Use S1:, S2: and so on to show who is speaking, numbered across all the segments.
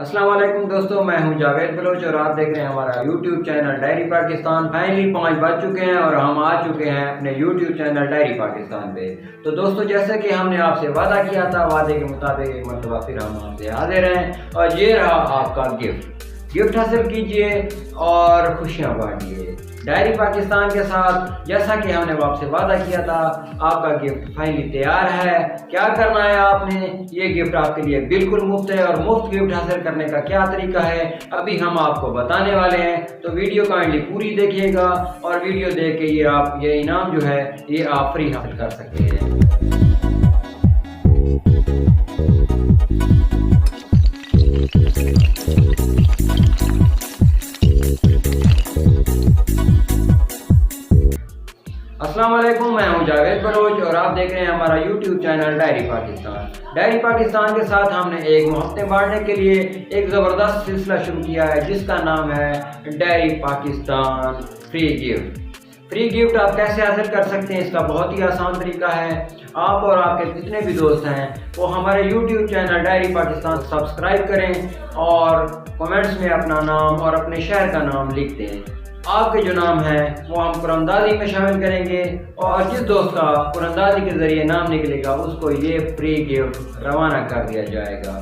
S1: अस्सलाम वालेकुम दोस्तों, मैं हूं जावेद बलोच और आप देख रहे हैं हमारा YouTube channel diary Pakistan. Finally 5 बज चुके हैं और हम आ चुके हैं अपने यूट्यूब चैनल डायरी पाकिस्तान पे। तो दोस्तों, जैसे कि हमने आपसे वादा किया था, वादे के मुताबिक एक मरतबा फिर हम आपसे हाजिर हैं और ये रहा आपका गिफ्ट हासिल कीजिए और खुशियाँ बांटिए डायरी पाकिस्तान के साथ। जैसा कि हमने आपसे वादा किया था, आपका गिफ्ट फाइनली तैयार है। क्या करना है आपने, ये गिफ्ट आपके लिए बिल्कुल मुफ्त है और मुफ्त गिफ्ट हासिल करने का क्या तरीका है अभी हम आपको बताने वाले हैं। तो वीडियो काइंडली पूरी देखिएगा और वीडियो देख के ये इनाम जो है ये आप फ्री हासिल कर सकते हैं। अस्सलाम वालेकुम, मैं हूं जावेद बलोच और आप देख रहे हैं हमारा YouTube channel diary Pakistan. Diary Pakistan के साथ हमने एक मुहब्बतें बांटने के लिए एक ज़बरदस्त सिलसिला शुरू किया है जिसका नाम है diary Pakistan free gift. Free gift आप कैसे हासिल कर सकते हैं, इसका बहुत ही आसान तरीका है। आप और आपके जितने भी दोस्त हैं वो हमारे YouTube channel diary Pakistan subscribe करें और कमेंट्स में अपना नाम और अपने शहर का नाम लिख दें। आपके जो नाम है वो हम कुरानंदाजी में शामिल करेंगे और जिस दोस्त का कुरानंदाजी के ज़रिए नाम निकलेगा उसको ये फ्री गिफ्ट रवाना कर दिया जाएगा।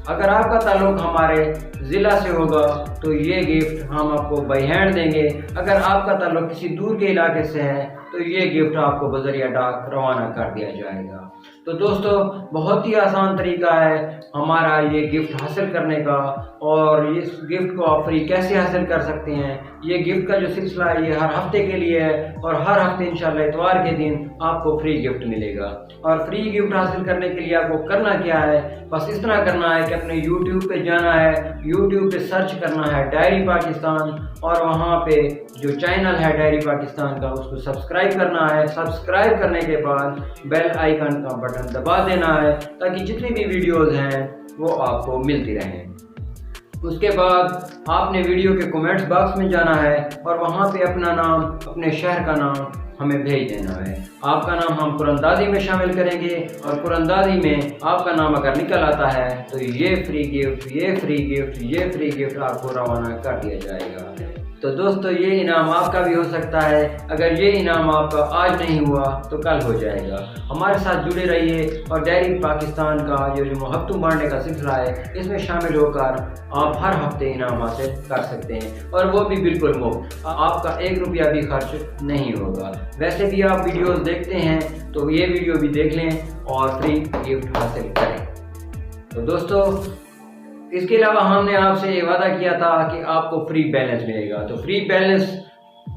S1: अगर आपका ताल्लुक हमारे ज़िला से होगा तो ये गिफ्ट हम आपको बाई हैंड देंगे। अगर आपका ताल्लुक किसी दूर के इलाके से है तो ये गिफ्ट आपको बज़रिया डाक रवाना कर दिया जाएगा। तो दोस्तों, बहुत ही आसान तरीका है हमारा ये गिफ्ट हासिल करने का और इस गिफ्ट को आप फ्री कैसे हासिल कर सकते हैं। ये गिफ्ट का जो सिलसिला है ये हर हफ्ते के लिए है और हर हफ्ते इंशाल्लाह इतवार के दिन आपको फ्री गिफ्ट मिलेगा। और फ्री गिफ्ट हासिल करने के लिए आपको करना क्या है, बस इस तरह करना है कि अपने यूट्यूब पे जाना है, यूट्यूब पे सर्च करना है डायरी पाकिस्तान और वहाँ पे जो चैनल है डायरी पाकिस्तान का उसको सब्सक्राइब करना है। सब्सक्राइब करने के बाद बेल आइकन का बटन दबा देना है ताकि जितनी भी वीडियोस हैं वो आपको मिलती रहें। उसके बाद आपने वीडियो के कमेंट्स बॉक्स में जाना है और वहाँ पे अपना नाम, अपने शहर का नाम हमें भेज देना है। आपका नाम हम कुरानंदाजी में शामिल करेंगे और कुरानंदाजी में आपका नाम अगर निकल आता है तो ये फ्री गिफ्ट आपको रवाना कर दिया जाएगा। तो दोस्तों, ये इनाम आपका भी हो सकता है। अगर ये इनाम आपका आज नहीं हुआ तो कल हो जाएगा। हमारे साथ जुड़े रहिए और डायरी पाकिस्तान का ये जो मुहब्बतें बांटने का सिलसिला है इसमें शामिल होकर आप हर हफ्ते इनाम हासिल कर सकते हैं और वो भी बिल्कुल मुफ्त। आपका 1 रुपया भी खर्च नहीं होगा। वैसे भी आप वीडियोस देखते हैं तो ये वीडियो भी देख लें और फ्री गिफ्ट हासिल करें। तो दोस्तों, इसके अलावा हमने आपसे ये वादा किया था कि आपको फ्री बैलेंस मिलेगा। तो फ्री बैलेंस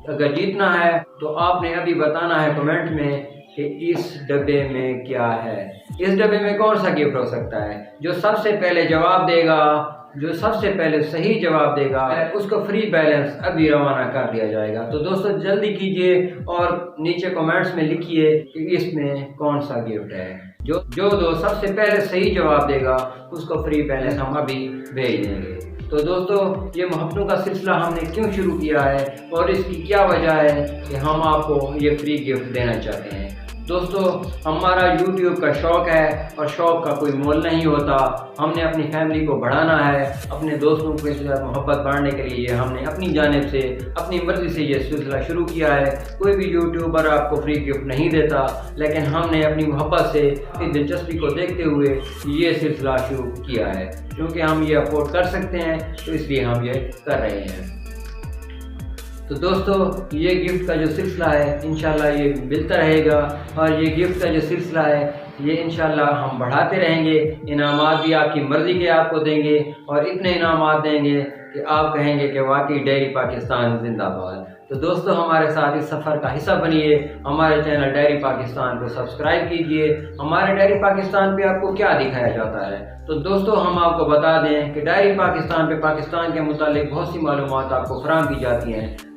S1: अगर जीतना है तो आपने अभी बताना है कमेंट में कि इस डब्बे में क्या है, इस डब्बे में कौन सा गिफ्ट हो सकता है। जो सबसे पहले जवाब देगा, जो सबसे पहले सही जवाब देगा उसको फ्री बैलेंस अभी रवाना कर दिया जाएगा। तो दोस्तों, जल्दी कीजिए और नीचे कमेंट्स में लिखिए कि इसमें कौन सा गिफ्ट है। जो दो सबसे पहले सही जवाब देगा उसको फ्री बैलेंस हम अभी भेज देंगे। तो दोस्तों, ये मुहब्बतों का सिलसिला हमने क्यों शुरू किया है और इसकी क्या वजह है कि हम आपको ये फ्री गिफ्ट देना चाहते हैं। दोस्तों, हमारा YouTube का शौक़ है और शौक़ का कोई मोल नहीं होता। हमने अपनी फैमिली को बढ़ाना है, अपने दोस्तों के साथ मोहब्बत बांटने के लिए हमने अपनी जानिब से, अपनी मर्ज़ी से ये सिलसिला शुरू किया है। कोई भी यूट्यूबर आपको फ्री गिफ्ट नहीं देता, लेकिन हमने अपनी मोहब्बत से, अपनी दिलचस्पी को देखते हुए ये सिलसिला शुरू किया है। क्योंकि हम ये अफोर्ड कर सकते हैं तो इसलिए हम ये कर रहे हैं। तो दोस्तों, ये गिफ्ट का जो सिलसिला है इंशाल्लाह ये मिलता रहेगा और ये गिफ्ट का जो सिलसिला है ये इंशाल्लाह हम बढ़ाते रहेंगे। इनामात भी आपकी मर्ज़ी के आपको देंगे और इतने इनामात देंगे कि आप कहेंगे कि वाकई डायरी पाकिस्तान जिंदाबाद। तो दोस्तों, हमारे साथ इस सफ़र का हिस्सा बनिए। हमारे चैनल डायरी पाकिस्तान को सब्सक्राइब कीजिए। हमारे डायरी पाकिस्तान पे आपको क्या दिखाया जाता है, तो दोस्तों हम आपको बता दें कि डायरी पाकिस्तान पे पाकिस्तान के मुतालिक बहुत सी मालूमात आपको फराहम की जाती हैं।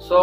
S1: 100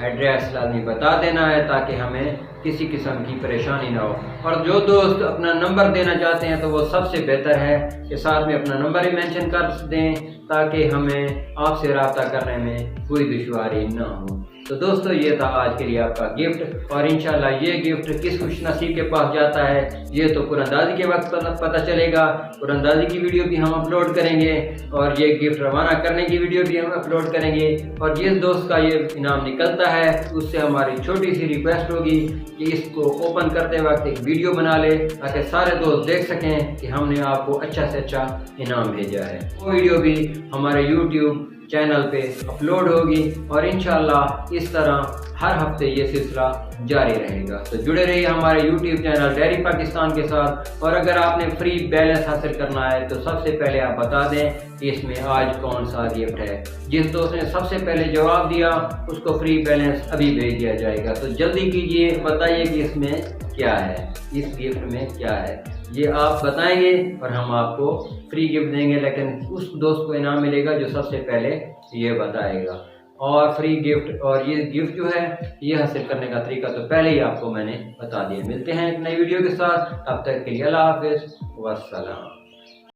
S1: एड्रेस लाजमी बता देना है ताकि हमें किसी किस्म की परेशानी ना हो। और जो दोस्त अपना नंबर देना चाहते हैं तो वो सबसे बेहतर है कि साथ में अपना नंबर ही मेंशन कर दें ताकि हमें आपसे रब्ता करने में कोई दुश्वारी ना हो। तो दोस्तों ये था आज के लिए आपका गिफ्ट, और इंशाल्लाह ये गिफ्ट किस खुश नसीब के पास जाता है ये तो कुरानंदाजी के वक्त पता चलेगा। कुरानंदाजी की वीडियो भी हम अपलोड करेंगे और ये गिफ्ट रवाना करने की वीडियो भी हम अपलोड करेंगे। और जिस दोस्त का ये इनाम निकलता है उससे हमारी छोटी सी रिक्वेस्ट होगी कि इसको ओपन करते वक्त एक वीडियो बना ले ताकि सारे दोस्त देख सकें कि हमने आपको अच्छा से अच्छा इनाम भेजा है। वो वीडियो भी हमारे यूट्यूब चैनल पे अपलोड होगी और इंशाल्लाह इस तरह हर हफ्ते ये सिलसिला जारी रहेगा। तो जुड़े रहिए हमारे यूट्यूब चैनल डेयरी पाकिस्तान के साथ। और अगर आपने फ्री बैलेंस हासिल करना है तो सबसे पहले आप बता दें कि इसमें आज कौन सा गिफ्ट है। जिस दोस्त ने सबसे पहले जवाब दिया उसको फ्री बैलेंस अभी भेज दिया जाएगा। तो जल्दी कीजिए, बताइए कि इसमें क्या है, इस गिफ्ट में क्या है, ये आप बताएंगे और हम आपको फ्री गिफ्ट देंगे। लेकिन उस दोस्त को इनाम मिलेगा जो सबसे पहले ये बताएगा। और फ्री गिफ्ट और ये गिफ्ट जो है ये हासिल करने का तरीका तो पहले ही आपको मैंने बता दिया। मिलते हैं एक नई वीडियो के साथ, तब तक के लिए अल्लाह हाफिज़ वस्सलाम।